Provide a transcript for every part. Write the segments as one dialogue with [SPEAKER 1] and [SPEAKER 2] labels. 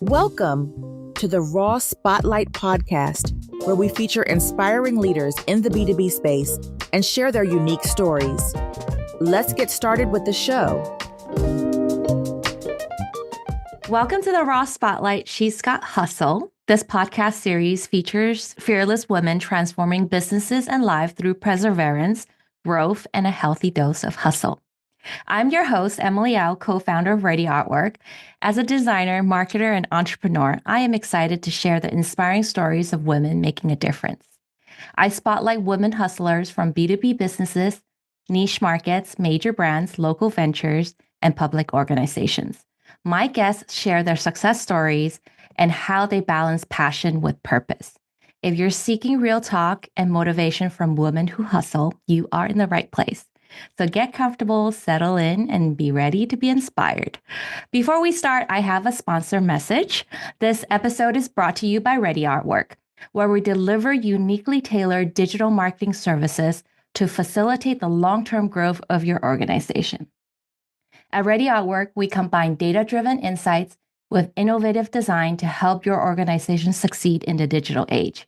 [SPEAKER 1] Welcome to the Raw Spotlight podcast, where we feature inspiring leaders in the B2B space and share their unique stories. Let's get started with the show.
[SPEAKER 2] Welcome to the Raw Spotlight. She's Got Hustle. This podcast series features fearless women transforming businesses and life through perseverance, growth, and a healthy dose of hustle. I'm your host, Emily Yao, co-founder of Ready Artwork. As a designer, marketer, and entrepreneur, I am excited to share the inspiring stories of women making a difference. I spotlight women hustlers from B2B businesses, niche markets, major brands, local ventures, and public organizations. My guests share their success stories and how they balance passion with purpose. If you're seeking real talk and motivation from women who hustle, you are in the right place. So get comfortable, settle in, and be ready to be inspired. Before we start, I have a sponsor message. This episode is brought to you by Ready Artwork, where we deliver uniquely tailored digital marketing services to facilitate the long-term growth of your organization. At Ready Artwork, we combine data-driven insights with innovative design to help your organization succeed in the digital age.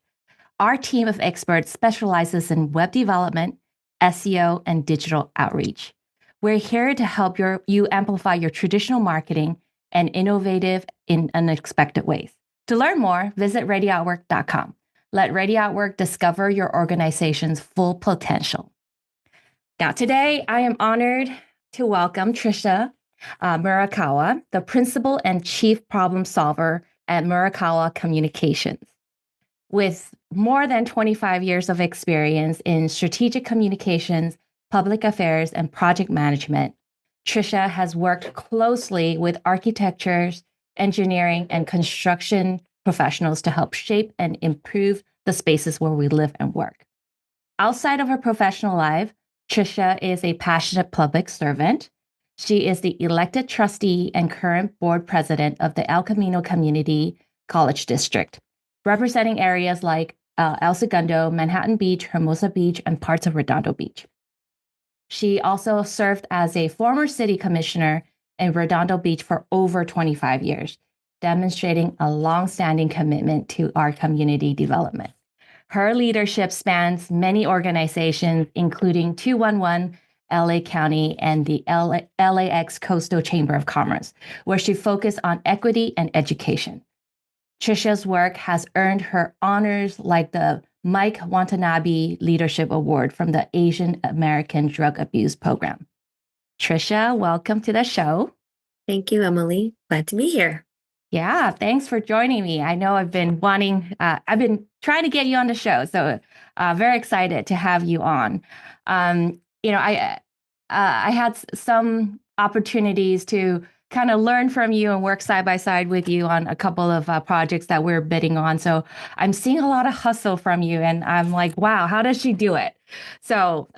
[SPEAKER 2] Our team of experts specializes in web development, SEO, and digital outreach. We're here to help you amplify your traditional marketing and innovative in unexpected ways. To learn more, visit readyoutwork.com. Let Ready Outwork discover your organization's full potential. Now, today, I am honored to welcome Trisha Murakawa, the Principal and Chief Problem Solver at Murakawa Communications. With more than 25 years of experience in strategic communications, public affairs, and project management, Trisha has worked closely with architectures, engineering, and construction professionals to help shape and improve the spaces where we live and work. Outside of her professional life, Trisha is a passionate public servant. She is the elected trustee and current board president of the El Camino Community College District, representing areas like El Segundo, Manhattan Beach, Hermosa Beach, and parts of Redondo Beach. She also served as a former city commissioner in Redondo Beach for over 25 years, demonstrating a long-standing commitment to our community development. Her leadership spans many organizations, including 211 LA County and the LAX Coastal Chamber of Commerce, where she focused on equity and education. Trisha's work has earned her honors like the Mike Watanabe Leadership Award from the Asian American Drug Abuse Program. Trisha, welcome to the show.
[SPEAKER 3] Thank you, Emily. Glad to be here.
[SPEAKER 2] Yeah, thanks for joining me. I know I've been trying to get you on the show, so very excited to have you on. I had some opportunities to kind of learn from you and work side by side with you on a couple of projects that we're bidding on. So I'm seeing a lot of hustle from you, and I'm like, wow, how does she do it? So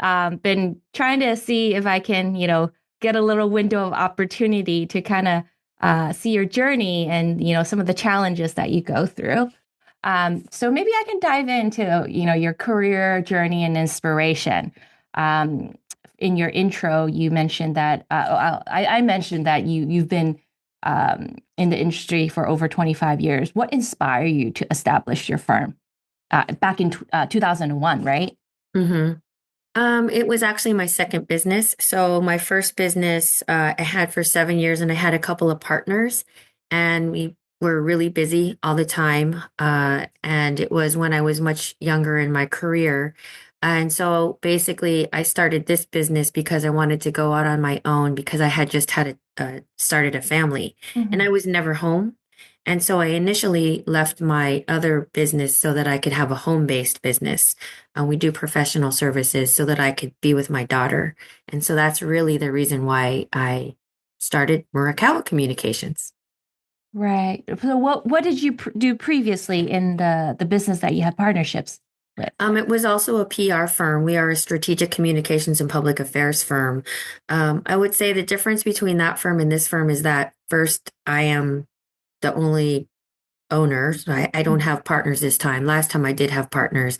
[SPEAKER 2] been trying to see if I can, get a little window of opportunity to kind of see your journey and, some of the challenges that you go through. So maybe I can dive into, your career journey and inspiration. In your intro, you mentioned that I mentioned that you've been in the industry for over 25 years. What inspired you to establish your firm back in 2001, right?
[SPEAKER 3] Mm-hmm. It was actually my second business. So my first business I had for 7 years, and I had a couple of partners, and we were really busy all the time. And it was when I was much younger in my career. And so basically I started this business because I wanted to go out on my own because I had just started a family, and I was never home. And so I initially left my other business so that I could have a home-based business. We do professional services so that I could be with my daughter. And so that's really the reason why I started Murakawa Communications.
[SPEAKER 2] Right. So what did you do previously in the business that you had partnerships with?
[SPEAKER 3] It was also a PR firm. We are a strategic communications and public affairs firm. I would say the difference between that firm and this firm is that first, I am the only owner. So I don't have partners this time. Last time I did have partners.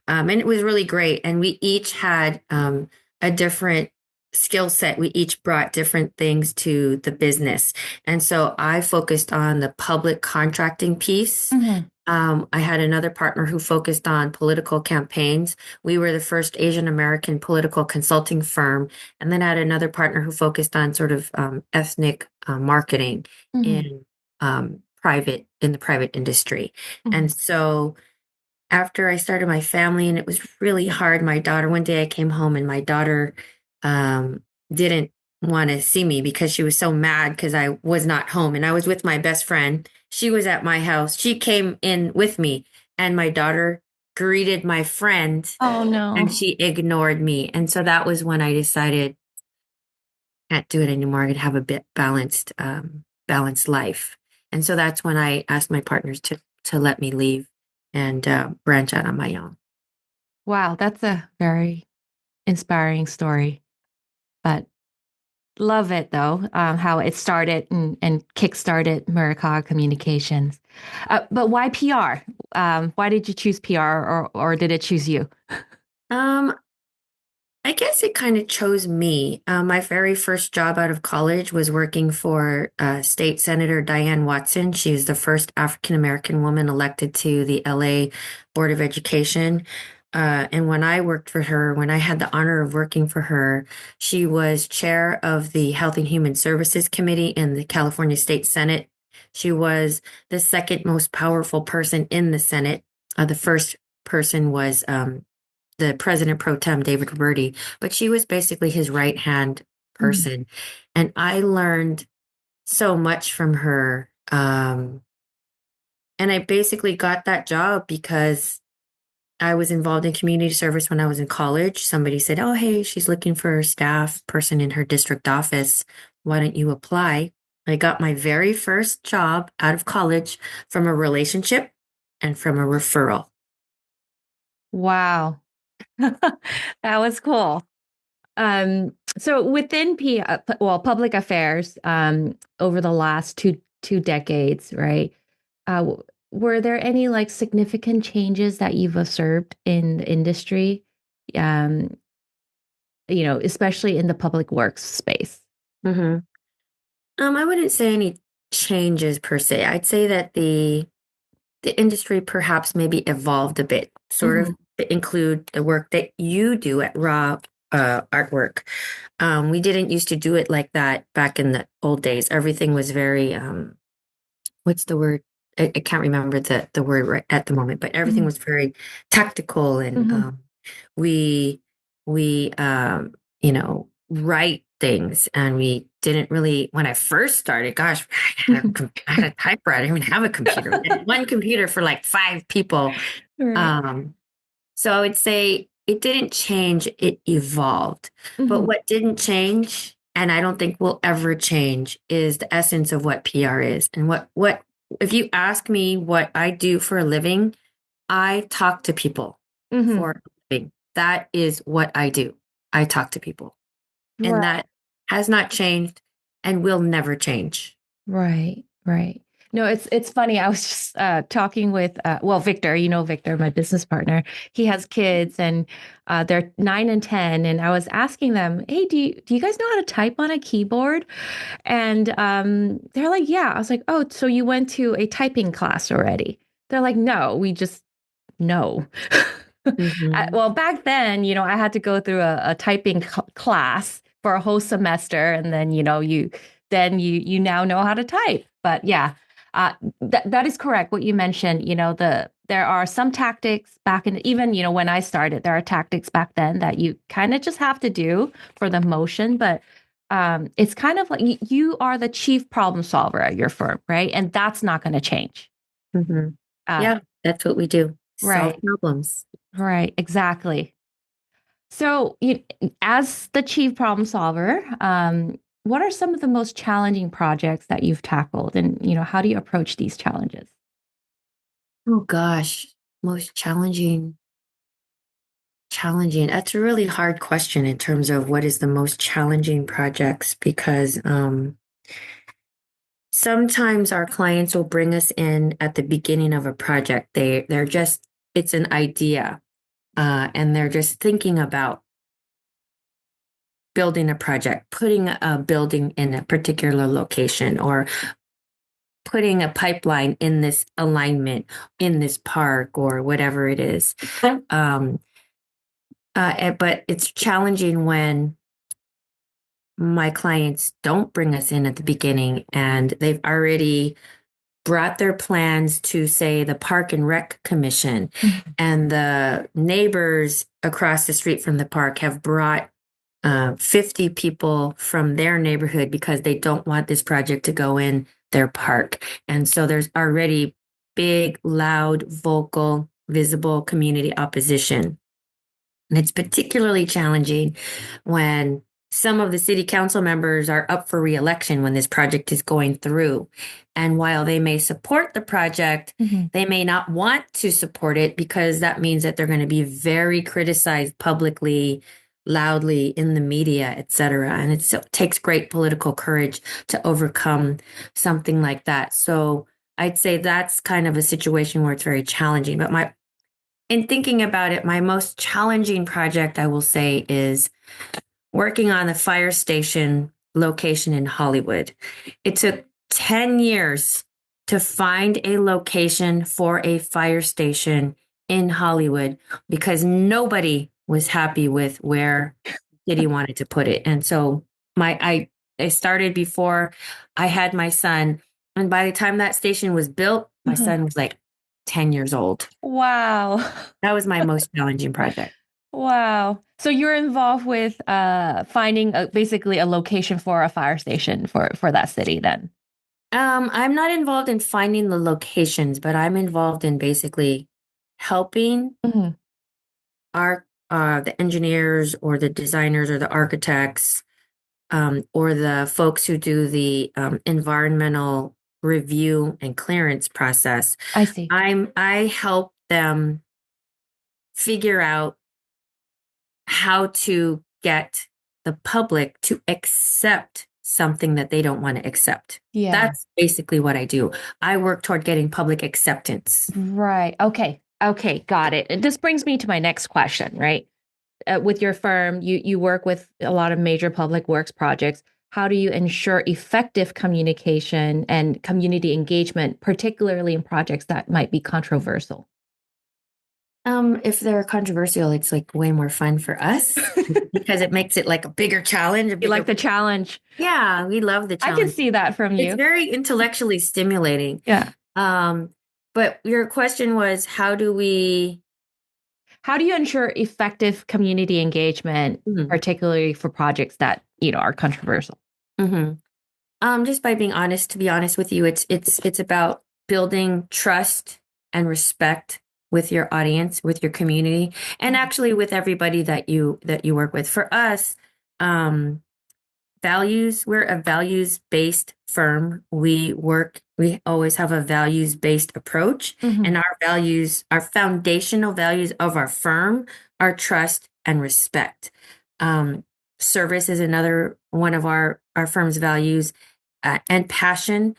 [SPEAKER 3] And it was really great. And we each had a different skill set. We each brought different things to the business. And so I focused on the public contracting piece.
[SPEAKER 2] Mhm.
[SPEAKER 3] I had another partner who focused on political campaigns. We were the first Asian American political consulting firm. And then I had another partner who focused on sort of ethnic marketing
[SPEAKER 2] Mhm.
[SPEAKER 3] in in the private industry. And
[SPEAKER 2] Mhm.
[SPEAKER 3] so after I started my family, and it was really hard, one day I came home and my daughter um, didn't want to see me because she was so mad because I was not home and I was with my best friend. She was at my house. She came in with me, and my daughter greeted my friend
[SPEAKER 2] Oh
[SPEAKER 3] and
[SPEAKER 2] no.
[SPEAKER 3] she ignored me. And so that was when I decided I can't do it anymore. I could have a bit balanced life. And so that's when I asked my partners to let me leave and branch out on my own.
[SPEAKER 2] Wow, that's a very inspiring story. But love it though, how it started and kickstarted Murakawa Communications. But why PR? Why did you choose PR, or did it choose you?
[SPEAKER 3] Um, I guess it kind of chose me. My very first job out of college was working for State Senator Diane Watson. She was the first African American woman elected to the LA Board of Education. And when I worked for her, when I had the honor of working for her, she was chair of the Health and Human Services Committee in the California State Senate. She was the second most powerful person in the Senate. The first person was the president pro tem, David Roberti, but she was basically his right hand
[SPEAKER 2] Mhm.
[SPEAKER 3] person. And I learned so much from her. And I basically got that job because I was involved in community service when I was in college. Somebody said, "Oh, hey, she's looking for a staff person in her district office. Why don't you apply?" I got my very first job out of college from a relationship and from a referral.
[SPEAKER 2] Wow. That was cool. So within public affairs, over the last two decades, right? Were there any like significant changes that you've observed in the industry? Um, especially in the public works space.
[SPEAKER 3] hmm I wouldn't say any changes per se. I'd say that the industry perhaps maybe evolved a bit, sort of
[SPEAKER 2] Mhm.
[SPEAKER 3] to include the work that you do at Raw Artwork. We didn't used to do it like that back in the old days. Everything was very what's the word? I can't remember the word right at the moment, but everything
[SPEAKER 2] Mhm.
[SPEAKER 3] was very tactical, and
[SPEAKER 2] Mhm.
[SPEAKER 3] we we write things, and we didn't really. When I first started, gosh, I had a typewriter. I didn't even have a computer. We had one computer for like five people.
[SPEAKER 2] Right.
[SPEAKER 3] Um, so I would say it didn't change, it evolved. But
[SPEAKER 2] Mhm.
[SPEAKER 3] what didn't change, and I don't think will ever change, is the essence of what PR is. And what if you ask me what I do for a living, I talk to people
[SPEAKER 2] Mhm.
[SPEAKER 3] for a living. That is what I do. I talk to people. And
[SPEAKER 2] Right.
[SPEAKER 3] that has not changed and will never change.
[SPEAKER 2] Right. Right. No, it's funny. I was just talking with Victor. Victor, my business partner. He has kids, and they're 9 and 10. And I was asking them, "Hey, do you guys know how to type on a keyboard?" And they're like, "Yeah." I was like, "Oh, so you went to a typing class already?" They're like, "No, we just know."
[SPEAKER 3] hmm
[SPEAKER 2] Well, back then, I had to go through a typing class for a whole semester, and then you now know how to type. But yeah, that is correct. What you mentioned, there are some tactics back in, even when I started, there are tactics back then that you kind of just have to do for the motion, but. It's kind of like you are the chief problem solver at your firm, right? And that's not going to change.
[SPEAKER 3] hmm
[SPEAKER 2] Uh,
[SPEAKER 3] Yeah, that's what we do. Solve
[SPEAKER 2] right,
[SPEAKER 3] problems.
[SPEAKER 2] right, exactly. So, as the chief problem solver, what are some of the most challenging projects that you've tackled, and how do you approach these challenges?
[SPEAKER 3] Oh gosh, most challenging. That's a really hard question in terms of what is the most challenging projects because sometimes our clients will bring us in at the beginning of a project. They're just it's an idea and they're just thinking about building a project, putting a building in a particular location, or putting a pipeline in this alignment in this park or whatever it is. But it's challenging when my clients don't bring us in at the beginning and they've already brought their plans to, say, the Park and Rec Commission, and the neighbors across the street from the park have brought 50 people from their neighborhood because they don't want this project to go in their park. And so there's already big, loud, vocal, visible community opposition. And it's particularly challenging when some of the city council members are up for re-election when this project is going through. And while they may support the project, they may not want to support it because that means that they're going to be very criticized publicly, loudly in the media, et cetera. And it takes great political courage to overcome something like that. So I'd say that's kind of a situation where it's very challenging. But in thinking about it, my most challenging project, I will say, is working on the fire station location in Hollywood. It took 10 years to find a location for a fire station in Hollywood because nobody was happy with where the city wanted to put it. And so I started before I had my son. And by the time that station was built, my son was like 10 years old.
[SPEAKER 2] Wow.
[SPEAKER 3] That was my most challenging project.
[SPEAKER 2] Wow. So you're involved with finding basically a location for a fire station for that city then?
[SPEAKER 3] I'm not involved in finding the locations, but I'm involved in basically helping the engineers or the designers or the architects or the folks who do the environmental review and clearance process.
[SPEAKER 2] I see.
[SPEAKER 3] I help them figure out how to get the public to accept something that they don't want to accept.
[SPEAKER 2] Yeah.
[SPEAKER 3] That's basically what I do. I work toward getting public acceptance.
[SPEAKER 2] Right. Okay. Got it. And this brings me to my next question, right? With your firm, you work with a lot of major public works projects. How do you ensure effective communication and community engagement, particularly in projects that might be controversial?
[SPEAKER 3] If they're controversial, it's like way more fun for us because it makes it like a bigger challenge.
[SPEAKER 2] You like the challenge?
[SPEAKER 3] Yeah, we love the challenge.
[SPEAKER 2] I can see that from you.
[SPEAKER 3] It's very intellectually stimulating.
[SPEAKER 2] Yeah.
[SPEAKER 3] But your question was, how do you
[SPEAKER 2] ensure effective community engagement, particularly for projects that, are controversial?
[SPEAKER 3] Just by being honest, to be honest with you, it's about building trust and respect with your audience, with your community, and actually with everybody that you work with. For us, values, we're a values-based firm. We always have a values-based approach, and our foundational values of our firm are trust and respect. Service is another one of our firm's values, and passion,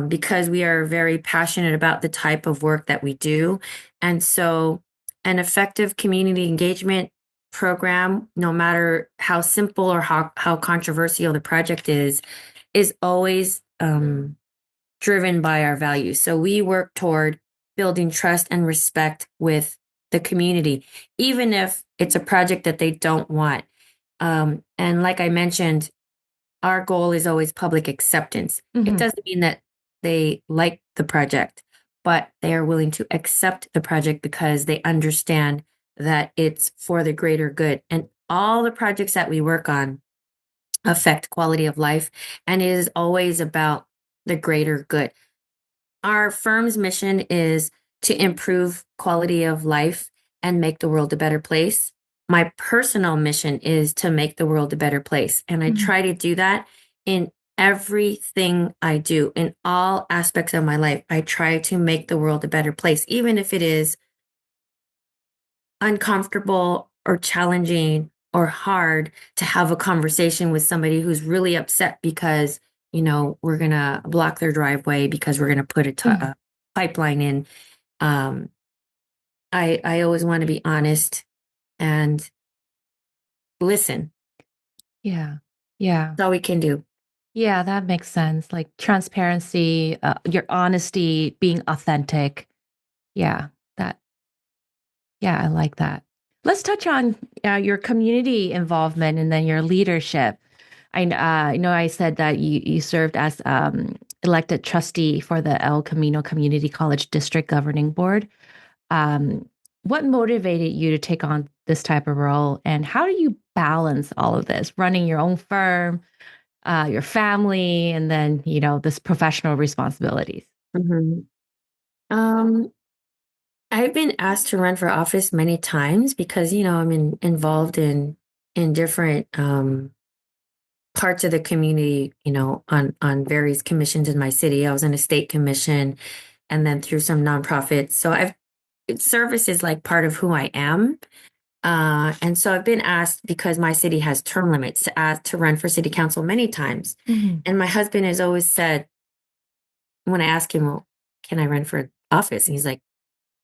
[SPEAKER 3] because we are very passionate about the type of work that we do. And so an effective community engagement program, no matter how simple or how controversial the project is always driven by our values. So we work toward building trust and respect with the community, even if it's a project that they don't want. And like I mentioned, our goal is always public acceptance. It doesn't mean that they like the project, but they are willing to accept the project because they understand that it's for the greater good. And all the projects that we work on affect quality of life, and it is always about the greater good. Our firm's mission is to improve quality of life and make the world a better place. My personal mission is to make the world a better place. And I try to do that in everything I do, in all aspects of my life. I try to make the world a better place, even if it is uncomfortable or challenging or hard to have a conversation with somebody who's really upset because, we're going to block their driveway because we're going to put a pipeline in. I always want to be honest and listen.
[SPEAKER 2] Yeah. Yeah.
[SPEAKER 3] That's all we can do.
[SPEAKER 2] Yeah, that makes sense. Like transparency, your honesty, being authentic. Yeah, that, yeah, I like that. Let's touch on your community involvement and then your leadership. I know I said that you served as elected trustee for the El Camino Community College District Governing Board. Um, what motivated you to take on this type of role, and how do you balance all of this, running your own firm, your family, and then this professional responsibilities?
[SPEAKER 3] hmm Um, I've been asked to run for office many times because, I'm involved in different parts of the community, on various commissions in my city. I was in a state commission and then through some nonprofits. So service is like part of who I am. And so I've been asked because my city has term limits to run for city council many times.
[SPEAKER 2] Hmm.
[SPEAKER 3] And my husband has always said, when I ask him, well, can I run for office? And he's like,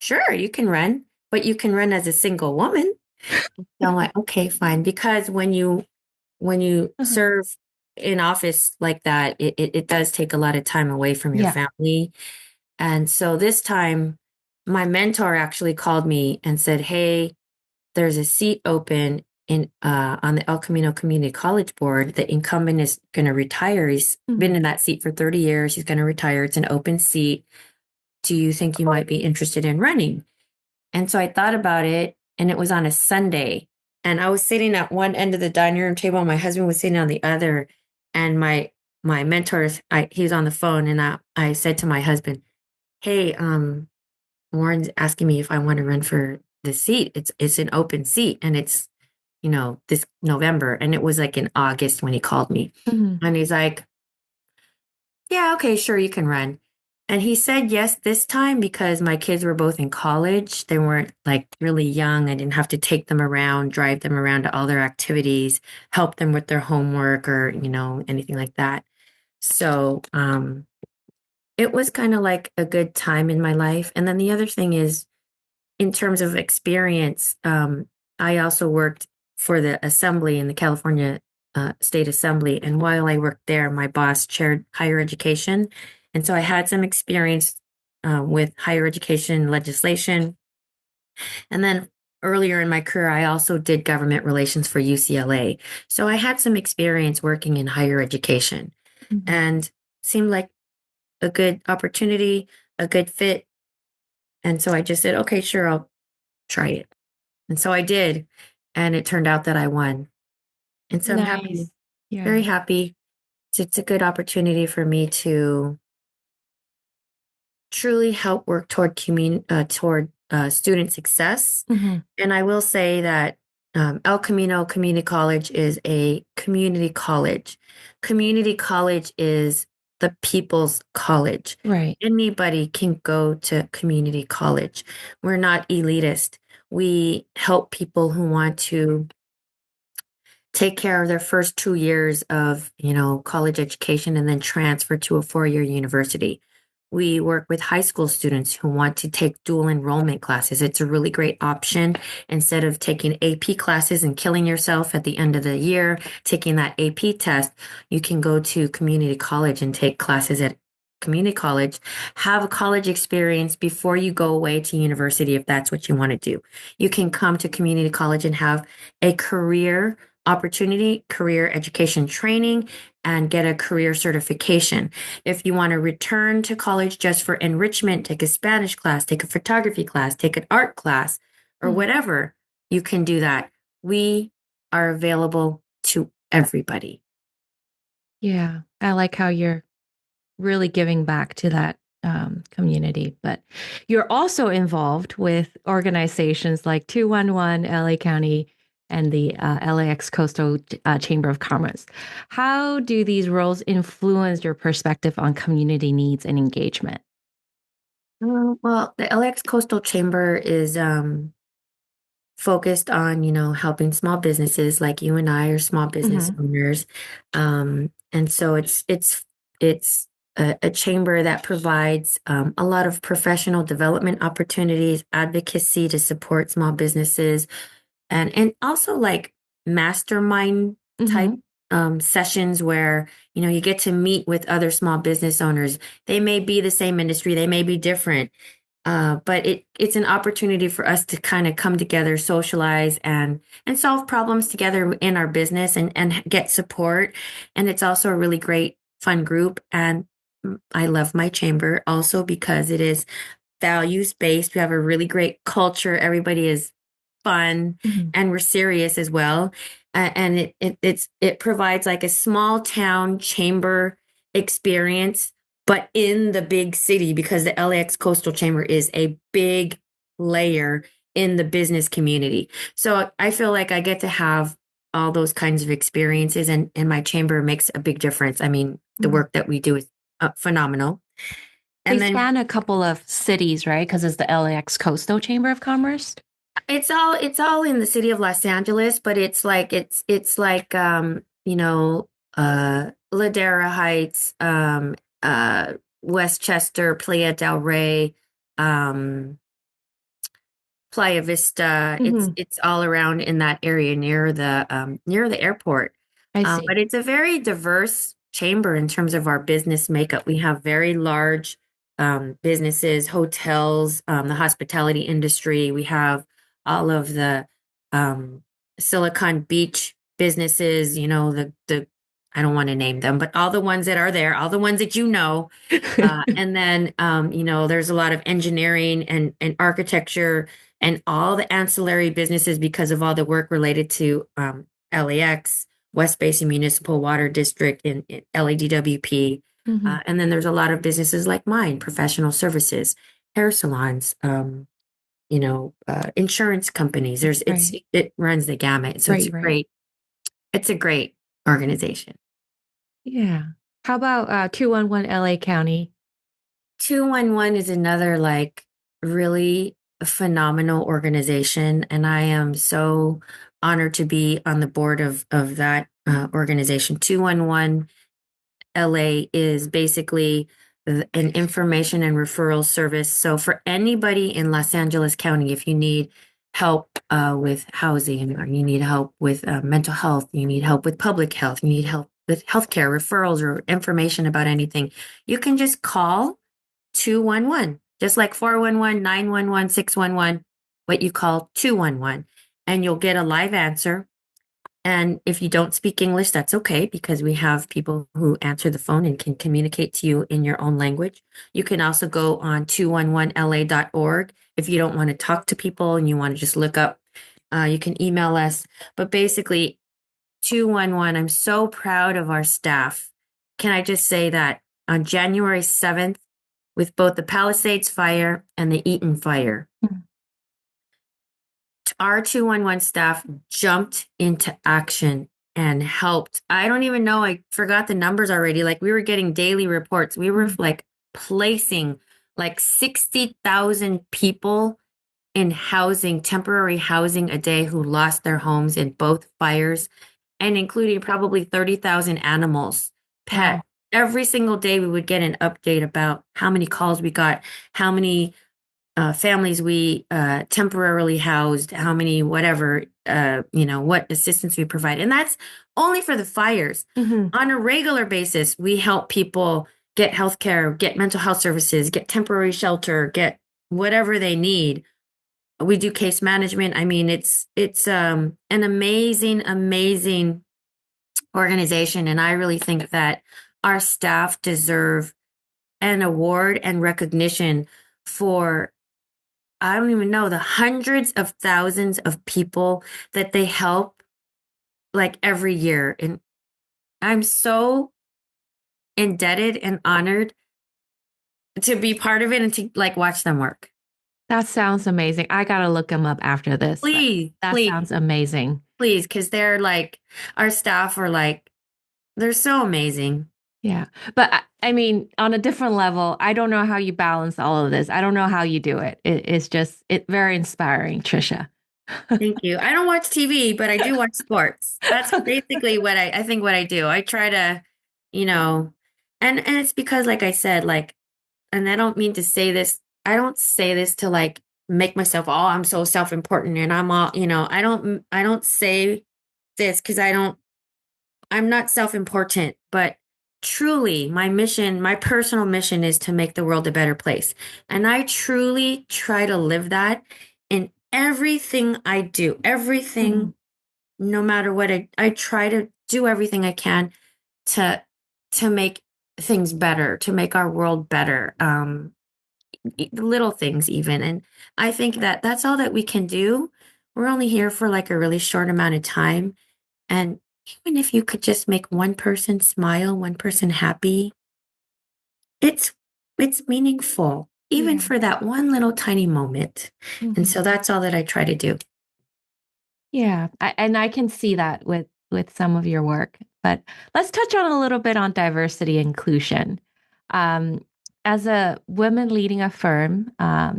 [SPEAKER 3] sure, you can run, but you can run as a single woman. So I'm like, okay, fine. Because when you
[SPEAKER 2] Uh-huh.
[SPEAKER 3] serve in office like that, it does take a lot of time away from your
[SPEAKER 2] Yeah.
[SPEAKER 3] family. And so this time, my mentor actually called me and said, hey, there's a seat open on the El Camino Community College Board. The incumbent is going to retire. He's been in that seat for 30 years. He's going to retire. It's an open seat. Do you think you might be interested in running? And so I thought about it, and it was on a Sunday. And I was sitting at one end of the dining room table, and my husband was sitting on the other. And my mentor, he was on the phone, and I said to my husband, "Hey, Warren's asking me if I want to run for the seat. It's an open seat, and it's this November." And it was like in August when he called me,
[SPEAKER 2] Hmm.
[SPEAKER 3] and he's like, "Yeah, okay, sure, you can run." And he said yes this time because my kids were both in college. They weren't like really young. I didn't have to take them around, drive them around to all their activities, help them with their homework or, anything like that. So, it was kind of like a good time in my life. And then the other thing is, in terms of experience, I also worked for the assembly in the California State Assembly. And while I worked there, my boss chaired higher education. And so I had some experience with higher education legislation. And then earlier in my career, I also did government relations for UCLA. So I had some experience working in higher education
[SPEAKER 2] Hmm.
[SPEAKER 3] and seemed like a good opportunity, a good fit. And so I just said, okay, sure, I'll try it. And so I did. And it turned out that I won. And so I'm happy,
[SPEAKER 2] Nice. Yeah.
[SPEAKER 3] very happy. It's a good opportunity for me to truly help work toward student success.
[SPEAKER 2] Hmm.
[SPEAKER 3] And I will say that El Camino Community College is a community college. Community college is the people's college.
[SPEAKER 2] Right.
[SPEAKER 3] Anybody can go to community college. We're not elitist. We help people who want to take care of their first 2 years of, college education and then transfer to a 4-year university. We work with high school students who want to take dual enrollment classes. It's a really great option. Instead of taking AP classes and killing yourself at the end of the year, taking that AP test, you can go to community college and take classes at community college, have a college experience before you go away to university if that's what you want to do. You can come to community college and have a career opportunity, career education training, and get a career certification. If you want to return to college just for enrichment, take a Spanish class, take a photography class, take an art class, or
[SPEAKER 2] Mm.
[SPEAKER 3] whatever, you can do that. We are available to everybody.
[SPEAKER 2] Yeah. I like how you're really giving back to that community. But you're also involved with organizations like 211 LA County and the LAX Coastal Chamber of Commerce. How do these roles influence your perspective on community needs and engagement?
[SPEAKER 3] Well, the LAX Coastal Chamber is focused on, helping small businesses like you and I are small business
[SPEAKER 2] Hmm.
[SPEAKER 3] owners. And so it's a chamber that provides a lot of professional development opportunities, advocacy to support small businesses, and also like mastermind type
[SPEAKER 2] Hmm.
[SPEAKER 3] sessions where, you get to meet with other small business owners. They may be the same industry, they may be different, but it's an opportunity for us to kind of come together, socialize, and solve problems together in our business, and get support. And it's also a really great, fun group. And I love my chamber also because it is values based. We have a really great culture. Everybody is fun, and we're serious as well. And it provides like a small town chamber experience, but in the big city, because the LAX Coastal Chamber is a big layer in the business community. So I feel like I get to have all those kinds of experiences, and my chamber makes a big difference. I mean, the work that we do is phenomenal.
[SPEAKER 2] And they span a couple of cities, right? Because it's the LAX Coastal Chamber of Commerce.
[SPEAKER 3] It's all in the city of Los Angeles, but it's like Ladera Heights, Westchester, Playa del Rey, Playa Vista. It's all around in that area near the airport.
[SPEAKER 2] I see.
[SPEAKER 3] But it's a very diverse chamber in terms of our business makeup. We have very large businesses, hotels, the hospitality industry. We have all of the Silicon Beach businesses, the I don't want to name them, but all the ones that are there, all the ones that and then there's a lot of engineering and architecture and all the ancillary businesses because of all the work related to LAX, West Basin Municipal Water District, in LADWP. And then there's a lot of businesses like mine, professional services, hair salons, insurance companies. It runs the gamut. So it's a great organization.
[SPEAKER 2] Yeah. How about 211 LA County?
[SPEAKER 3] 211 is another like really phenomenal organization, and I am so honored to be on the board of that organization. 211 LA is basically an information and referral service. So for anybody in Los Angeles County, if you need help with housing, or you need help with mental health, you need help with public health, you need help with healthcare referrals or information about anything, you can just call 211, just like 411, 911, 611, what you call 211, and you'll get a live answer. And if you don't speak English, that's okay, because we have people who answer the phone and can communicate to you in your own language. You can also go on 211la.org if you don't want to talk to people and you want to just look up. You can email us. But basically, 211, I'm so proud of our staff. Can I just say that on January 7th, with both the Palisades fire and the Eaton fire, our 211 staff jumped into action and helped. I don't even know, I forgot the numbers already. Like, we were getting daily reports. We were like placing like 60,000 people in housing, temporary housing a day, who lost their homes in both fires, and including probably 30,000 animals, pet.
[SPEAKER 2] Wow.
[SPEAKER 3] Every single day we would get an update about how many calls we got, how many families we temporarily housed, how many, whatever, what assistance we provide. And that's only for the fires. On a regular basis, we help people get healthcare, get mental health services, get temporary shelter, get whatever they need. We do case management. I mean, it's an amazing, amazing organization. And I really think that our staff deserve an award and recognition for, I don't even know, the hundreds of thousands of people that they help like every year. And I'm so indebted and honored to be part of it and to like watch them work.
[SPEAKER 2] That sounds amazing. I got to look them up after this.
[SPEAKER 3] Please.
[SPEAKER 2] Sounds amazing.
[SPEAKER 3] Please, because they're like, our staff are like, they're so amazing.
[SPEAKER 2] Yeah. But I mean, on a different level, I don't know how you balance all of this. I don't know how you do it. It's very inspiring, Trisha.
[SPEAKER 3] Thank you. I don't watch TV, but I do watch sports. That's basically what I think what I do. I try to, and it's because, like I said, like, and I don't mean to say this, I don't say this to like make myself, oh, I'm so self-important and I'm all, I don't say this because I don't I'm not self-important, but truly my mission, my personal mission is to make the world a better place. And I truly try to live that in everything I do, everything, no matter what I try to do everything I can to make things better, to make our world better. Little things even. And I think that that's all that we can do. We're only here for like a really short amount of time. And even if you could just make one person smile, one person happy, it's meaningful, even
[SPEAKER 2] Yeah.
[SPEAKER 3] for that one little tiny moment. And so that's all that I try to do.
[SPEAKER 2] Yeah, and I can see that with some of your work. But let's touch on a little bit on diversity inclusion. Um, as a woman leading a firm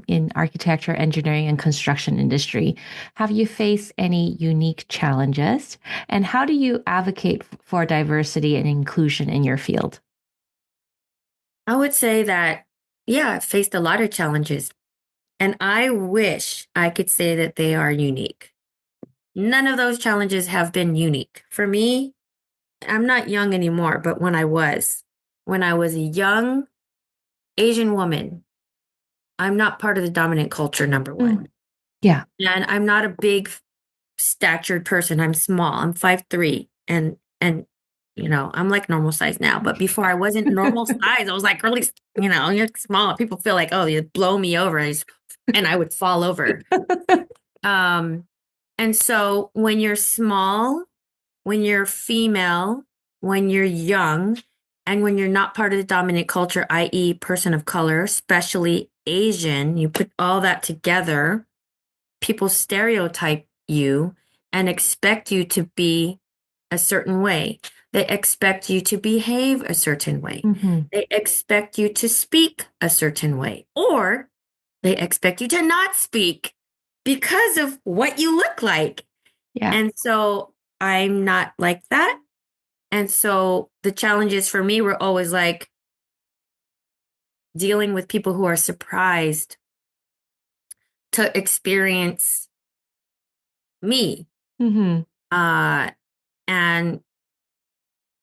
[SPEAKER 2] in architecture, engineering, and construction industry, have you faced any unique challenges? And how do you advocate for diversity and inclusion in your field?
[SPEAKER 3] I would say that, yeah, I've faced a lot of challenges. And I wish I could say that they are unique. None of those challenges have been unique. For me, I'm not young anymore, but when I was a young Asian woman, I'm not part of the dominant culture, number one.
[SPEAKER 2] Yeah.
[SPEAKER 3] And I'm not a big statured person. I'm small. I'm 5'3", and I'm like normal size now. But before I wasn't normal size, I was like really, you're small. People feel like, oh, you blow me over, and I would fall over. And so when you're small, when you're female, when you're young, and when you're not part of the dominant culture, i.e., person of color, especially Asian, you put all that together, people stereotype you and expect you to be a certain way. They expect you to behave a certain way. They expect you to speak a certain way, or they expect you to not speak because of what you look like.
[SPEAKER 2] Yeah.
[SPEAKER 3] And so I'm not like that. And so the challenges for me were always like dealing with people who are surprised to experience me, and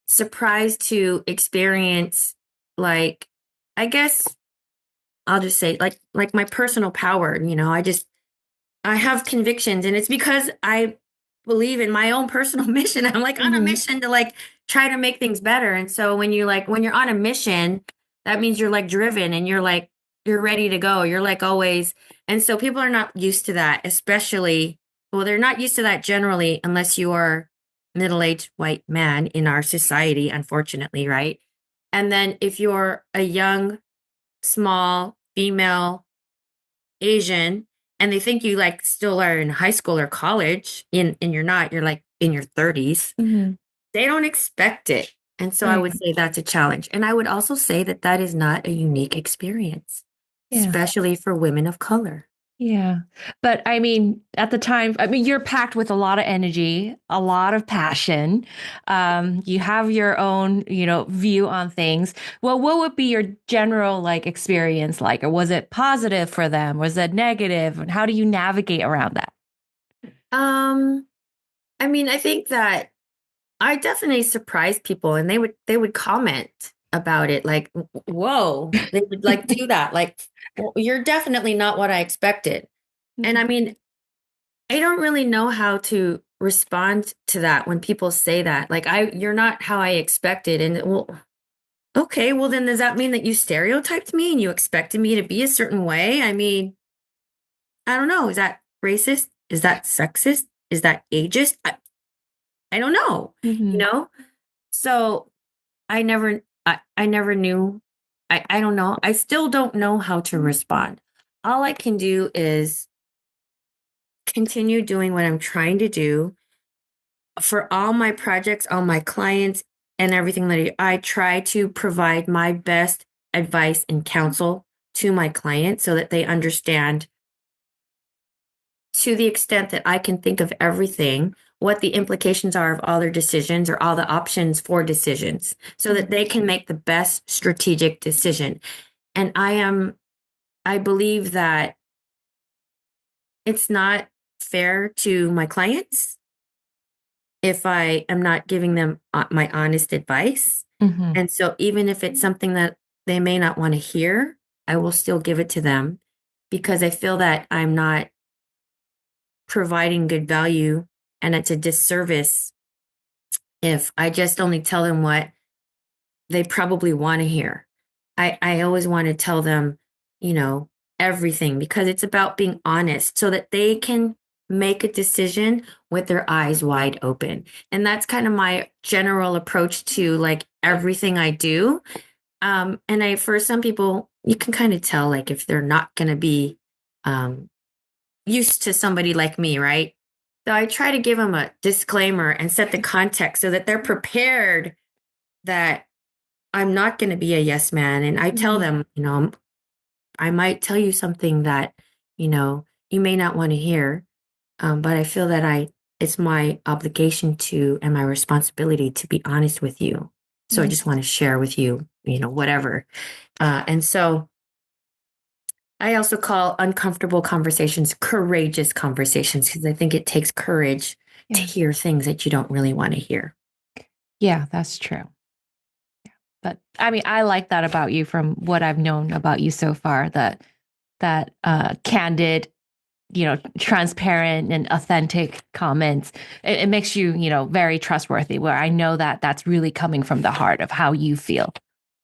[SPEAKER 3] surprised to experience, like, I guess I'll just say like my personal power. I have convictions, and it's because I believe in my own personal mission. I'm like on a mission to like try to make things better. And so when you're on a mission, that means you're like driven, and you're ready to go. You're like always. And so people are not used to that, especially, well, they're not used to that generally unless you are middle-aged white man in our society, unfortunately, right? And then if you're a young, small, female, Asian, and they think you like still are in high school or college, and you're not, you're like in your 30s, they don't expect it. And so I would say that's a challenge. And I would also say that that is not a unique experience, especially for women of color.
[SPEAKER 2] Yeah. But I mean, at the time, you're packed with a lot of energy, a lot of passion. You have your own, view on things. Well, what would be your general like experience like? Or was it positive for them? Was it negative? And how do you navigate around that?
[SPEAKER 3] I think that I definitely surprised people, and they would comment about it like, whoa, they would like do that. Like, well, you're definitely not what I expected. And I don't really know how to respond to that when people say that. Like, you're not how I expected. And well, okay, well then does that mean that you stereotyped me and you expected me to be a certain way? I don't know. Is that racist? Is that sexist? Is that ageist? I don't know, So I never knew. I don't know. I still don't know how to respond. All I can do is continue doing what I'm trying to do for all my projects, all my clients, and everything that I try to provide my best advice and counsel to my clients so that they understand, to the extent that I can think of everything, what the implications are of all their decisions or all the options for decisions so that they can make the best strategic decision. And I believe that it's not fair to my clients if I am not giving them my honest advice.
[SPEAKER 2] Mm-hmm.
[SPEAKER 3] And so even if it's something that they may not want to hear, I will still give it to them because I feel that I'm not providing good value and it's a disservice if I just only tell them what they probably want to hear. I always want to tell them, you know, everything because it's about being honest so that they can make a decision with their eyes wide open. And that's kind of my general approach to like everything I do. For some people, you can kind of tell like if they're not going to be um, used to somebody like me, right? So I try to give them a disclaimer and set the context so that they're prepared that I'm not going to be a yes man. And I tell them, you know, I might tell you something that, you know, you may not want to hear. But I feel that it's my obligation to and my responsibility to be honest with you. So I just want to share with you, you know, whatever. And so I also call uncomfortable conversations courageous conversations because I think it takes courage to hear things that you don't really want to hear.
[SPEAKER 2] Yeah, that's true. But I mean, I like that about you from what I've known about you so far, that candid, you know, transparent and authentic comments. It makes you, you know, very trustworthy, where I know that that's really coming from the heart of how you feel.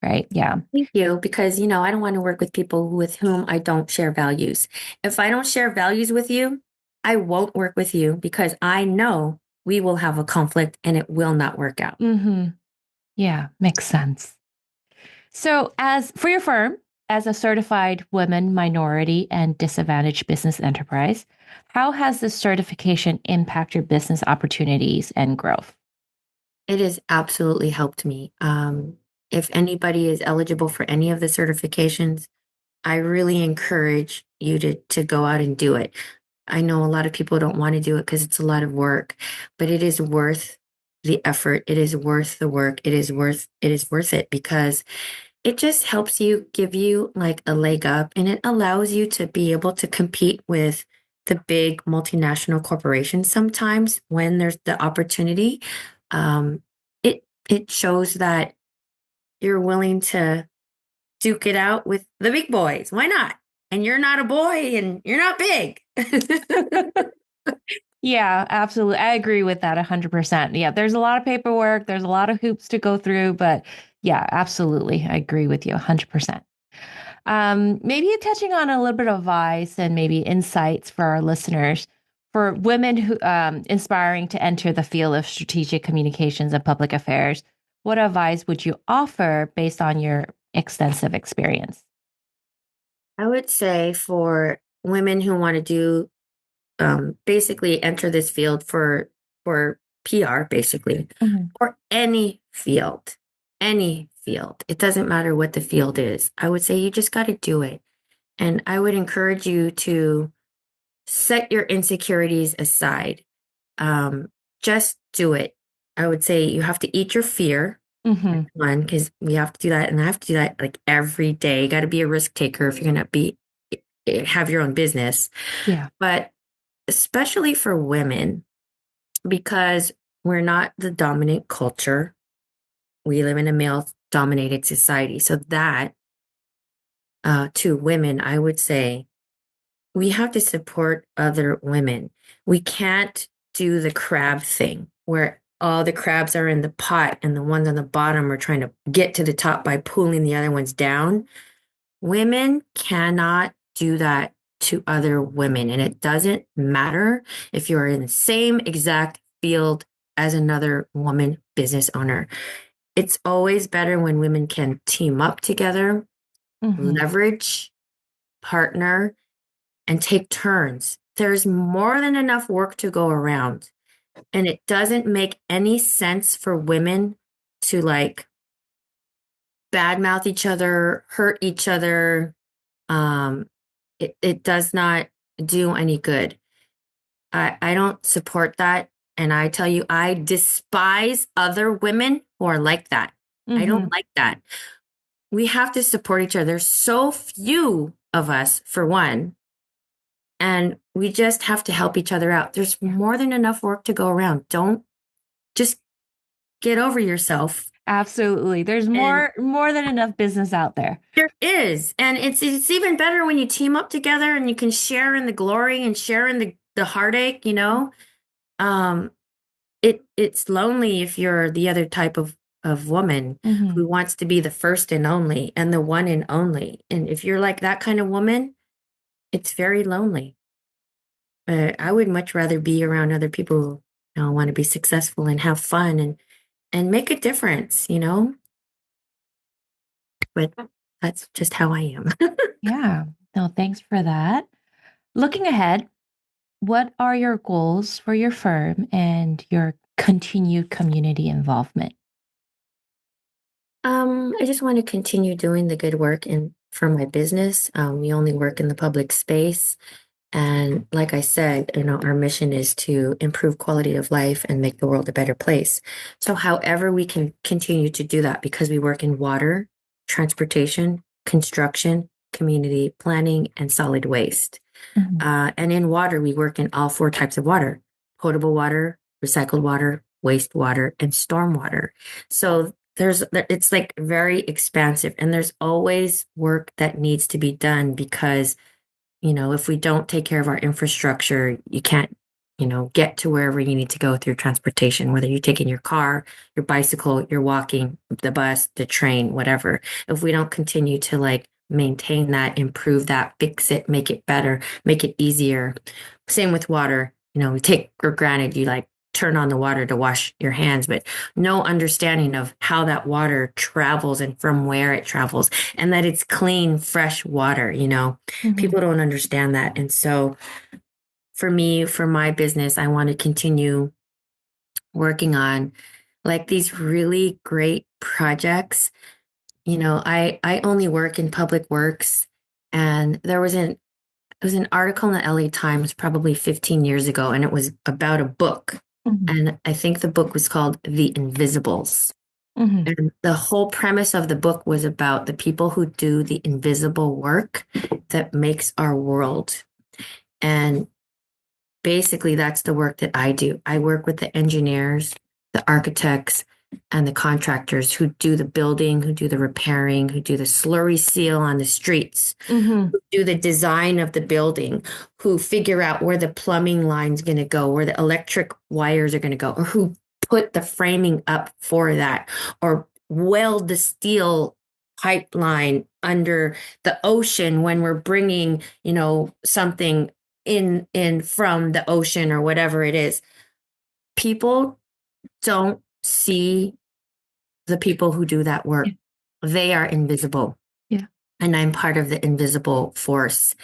[SPEAKER 2] Right. Yeah.
[SPEAKER 3] Thank you. Because, you know, I don't want to work with people with whom I don't share values. If I don't share values with you, I won't work with you because I know we will have a conflict and it will not work out.
[SPEAKER 2] Mm-hmm. Yeah. Makes sense. So as for your firm, as a certified women, minority, and disadvantaged business enterprise, how has this certification impact your business opportunities and growth?
[SPEAKER 3] It has absolutely helped me. If anybody is eligible for any of the certifications, I really encourage you to go out and do it. I know a lot of people don't want to do it because it's a lot of work, but it is worth the effort. It is worth the work. It is worth it because it just helps you give you like a leg up and it allows you to be able to compete with the big multinational corporations sometimes when there's the opportunity. Um, it shows that you're willing to duke it out with the big boys. Why not? And you're not a boy and you're not big.
[SPEAKER 2] Yeah, absolutely. I agree with that 100%. Yeah, there's a lot of paperwork, there's a lot of hoops to go through, but yeah, absolutely. I agree with you 100%. Maybe touching on a little bit of advice and maybe insights for our listeners for women who inspiring to enter the field of strategic communications and public affairs. What advice would you offer based on your extensive experience?
[SPEAKER 3] I would say for women who want to do basically enter this field for PR, basically,
[SPEAKER 2] Mhm.
[SPEAKER 3] or any field. It doesn't matter what the field is. I would say you just got to do it. And I would encourage you to set your insecurities aside. Just do it. I would say you have to eat your fear.
[SPEAKER 2] Mhm.
[SPEAKER 3] One, because we have to do that, and I have to do that like every day. You got to be a risk taker if you're gonna be have your own business.
[SPEAKER 2] Yeah.
[SPEAKER 3] But especially for women, because we're not the dominant culture. We live in a male dominated society. So that to women, I would say we have to support other women. We can't do the crab thing where all the crabs are in the pot and the ones on the bottom are trying to get to the top by pulling the other ones down. Women cannot do that to other women. And it doesn't matter if you're in the same exact field as another woman business owner. It's always better when women can team up together,
[SPEAKER 2] Mhm.
[SPEAKER 3] leverage, partner, and take turns. There's more than enough work to go around. And it doesn't make any sense for women to like badmouth each other, hurt each other. Um, it does not do any good. I don't support that. And I tell you, I despise other women who are like that. I don't
[SPEAKER 2] Mhm.
[SPEAKER 3] like that. We have to support each other. There's so few of us, for one, and we just have to help each other out. There's more than enough work to go around. Don't just get over yourself.
[SPEAKER 2] Absolutely. There's
[SPEAKER 3] And
[SPEAKER 2] more than enough business out there.
[SPEAKER 3] there is. And it's even better when you team up together and you can share in the glory and share in the heartache, Um, it's lonely if you're the other type of woman
[SPEAKER 2] Mm-hmm.
[SPEAKER 3] who wants to be the first and only and the one and only. And if you're like that kind of woman, it's very lonely. I would much rather be around other people who want to be successful and have fun and make a difference. But that's just how I am.
[SPEAKER 2] Yeah. No, thanks for that. Looking ahead, what are your goals for your firm and your continued community involvement?
[SPEAKER 3] I just want to continue doing the good work for my business. We only work in the public space. And like I said, our mission is to improve quality of life and make the world a better place. So however we can continue to do that, because we work in water, transportation, construction, community planning, and solid waste.
[SPEAKER 2] Mhm.
[SPEAKER 3] And in water, we work in all 4 types of water: potable water, recycled water, wastewater, and stormwater. So it's like very expansive, and there's always work that needs to be done because if we don't take care of our infrastructure, you can't, get to wherever you need to go through transportation, whether you're taking your car, your bicycle, you're walking, the bus, the train, whatever. If we don't continue to like maintain that, improve that, fix it, make it better, make it easier. Same with water. We take for granted you like turn on the water to wash your hands, but no understanding of how that water travels and from where it travels and that it's clean, fresh water.
[SPEAKER 2] Mhm.
[SPEAKER 3] People don't understand that. And so for me, for my business, I want to continue working on like these really great projects. I only work in public works, and there was an article in the LA Times probably 15 years ago, and it was about a book.
[SPEAKER 2] Mhm.
[SPEAKER 3] And I think the book was called The Invisibles.
[SPEAKER 2] Mhm.
[SPEAKER 3] And the whole premise of the book was about the people who do the invisible work that makes our world. And basically, that's the work that I do. I work with the engineers, the architects, and the contractors who do the building, who do the repairing, who do the slurry seal on the streets,
[SPEAKER 2] Mhm.
[SPEAKER 3] who do the design of the building, who figure out where the plumbing line's going to go, where the electric wires are going to go, or who put the framing up for that, or weld the steel pipeline under the ocean when we're bringing, something in from the ocean or whatever it is. People don't see the people who do that work.
[SPEAKER 2] Yeah.
[SPEAKER 3] They are invisible.
[SPEAKER 2] Yeah.
[SPEAKER 3] And I'm part of the invisible force.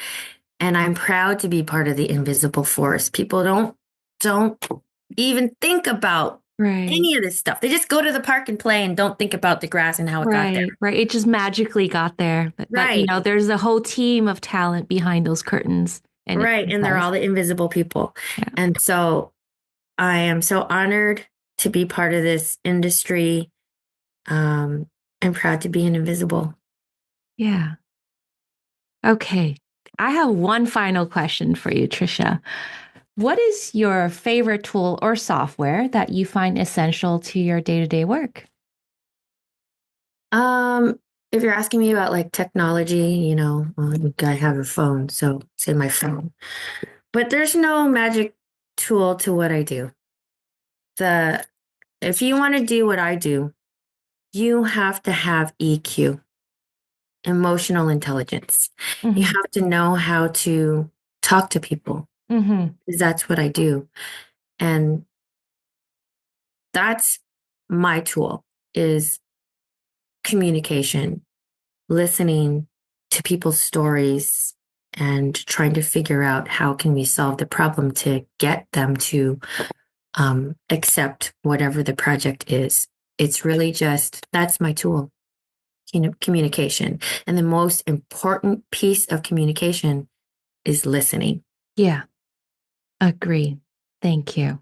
[SPEAKER 3] And I'm proud to be part of the invisible force. People don't even think about
[SPEAKER 2] Right.
[SPEAKER 3] any of this stuff. They just go to the park and play and don't think about the grass and how it got there.
[SPEAKER 2] Right. Right. It just magically got there. But
[SPEAKER 3] Right.
[SPEAKER 2] there's a whole team of talent behind those curtains. And
[SPEAKER 3] Right. And they're all the invisible people.
[SPEAKER 2] Yeah.
[SPEAKER 3] And so I am so honored to be part of this industry. I'm proud to be an invisible.
[SPEAKER 2] Yeah. Okay. I have one final question for you, Trisha. What is your favorite tool or software that you find essential to your day-to-day work?
[SPEAKER 3] If you're asking me about like technology, I have a phone, so say my phone. But there's no magic tool to what I do. If you want to do what I do, you have to have EQ, emotional intelligence.
[SPEAKER 2] Mm-hmm.
[SPEAKER 3] You have to know how to talk to people, because that's what I do. And that's my tool is communication, listening to people's stories and trying to figure out how can we solve the problem to get them to accept whatever the project is. It's really just, that's my tool, communication. And the most important piece of communication is listening.
[SPEAKER 2] Yeah, agree. Thank you.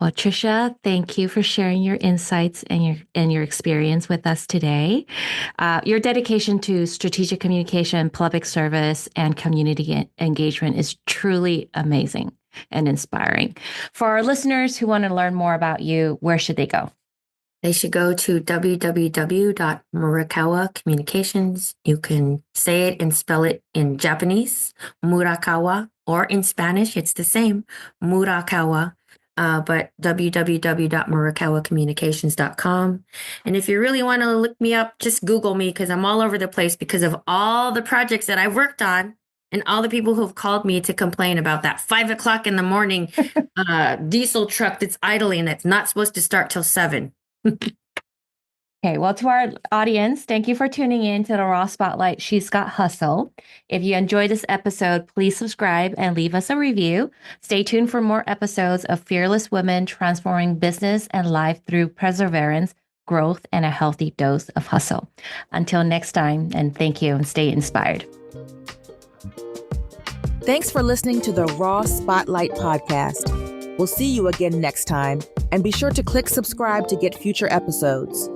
[SPEAKER 2] Well, Trisha, thank you for sharing your insights and your experience with us today. Your dedication to strategic communication, public service, and community engagement is truly amazing. and inspiring. For our listeners who want to learn more about you, where should they go?
[SPEAKER 3] They should go to www.Murakawa Communications. You can say it and spell it in Japanese, Murakawa, or in Spanish, it's the same, Murakawa. But www.murakawacommunications.com. And if you really want to look me up, just Google me because I'm all over the place because of all the projects that I've worked on and all the people who've called me to complain about that 5 o'clock in the morning diesel truck that's idling that's not supposed to start till 7.
[SPEAKER 2] Okay, well, to our audience, thank you for tuning in to the Raw Spotlight She's Got Hustle. If you enjoyed this episode, please subscribe and leave us a review. Stay tuned for more episodes of Fearless Women Transforming Business and Life through Perseverance, Growth, and a Healthy Dose of Hustle. Until next time, and thank you, and stay inspired.
[SPEAKER 1] Thanks for listening to the Raw Spotlight podcast. We'll see you again next time, and be sure to click subscribe to get future episodes.